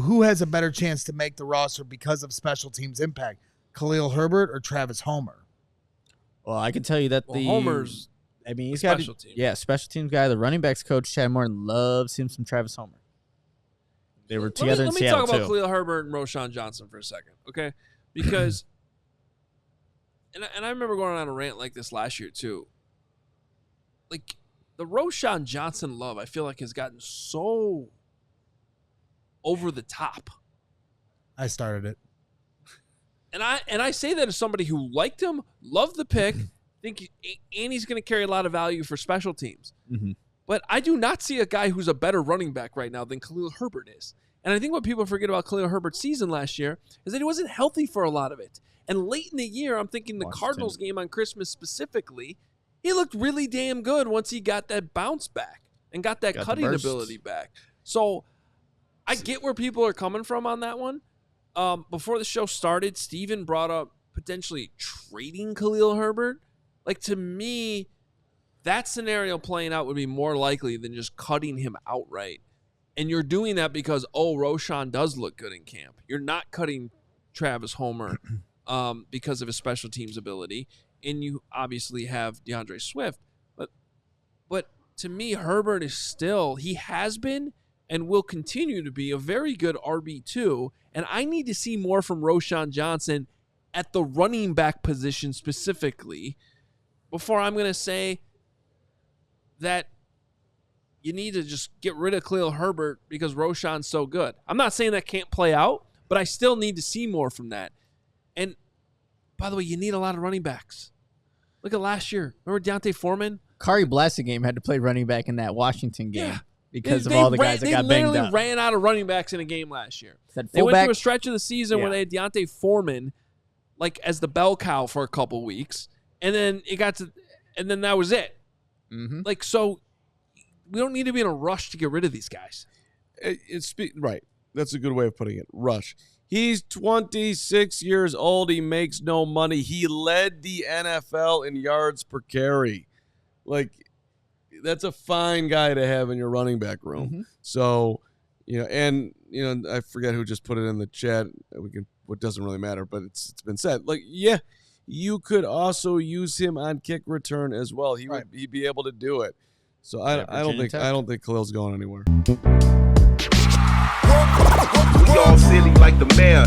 who has a better chance to make the roster because of special teams impact, Khalil Herbert or Travis Homer? Well, I can tell you that Homer's. I mean, he's special got team. Yeah, special teams guy. The running backs coach Chad Morton loves him some Travis Homer. They were together in Seattle Let me talk about too. Khalil Herbert and Roschon Johnson for a second, okay? Because, and I remember going on a rant like this last year too. Like the Roschon Johnson love, I feel like has gotten so over the top. I started it. And I say that as somebody who liked him, loved the pick, and he's going to carry a lot of value for special teams. Mm-hmm. But I do not see a guy who's a better running back right now than Khalil Herbert is. And I think what people forget about Khalil Herbert's season last year is that he wasn't healthy for a lot of it. And late in the year, I'm thinking the Cardinals game on Christmas specifically, he looked really damn good once he got that bounce back and got that cutting ability back. So I get where people are coming from on that one. Before the show started, Steven brought up potentially trading Khalil Herbert. Like, to me, that scenario playing out would be more likely than just cutting him outright. And you're doing that because, Roschon does look good in camp. You're not cutting Travis Homer because of his special teams ability. And you obviously have DeAndre Swift. But to me, Herbert is still, he has been and will continue to be a very good RB2. And I need to see more from Roschon Johnson at the running back position specifically before I'm going to say that you need to just get rid of Khalil Herbert because Roschon's so good. I'm not saying that can't play out, but I still need to see more from that. And, by the way, you need a lot of running backs. Look at last year. Remember Deontay Foreman? Kari Blasingame had to play running back in that Washington game because of all the guys that got banged up. They literally ran out of running backs in a game last year. They went through a stretch of the season where they had Deontay Foreman like as the bell cow for a couple weeks, and then and then that was it. Mm-hmm. Like, so we don't need to be in a rush to get rid of these guys. Right. That's a good way of putting it. Rush. He's 26 years old. He makes no money. He led the NFL in yards per carry. Like, that's a fine guy to have in your running back room. Mm-hmm. So, I forget who just put it in the chat. What doesn't really matter, but it's been said. Like, yeah, you could also use him on kick return as well. He'd be able to do it. So I don't think Khalil's going anywhere. We all silly like the mayor.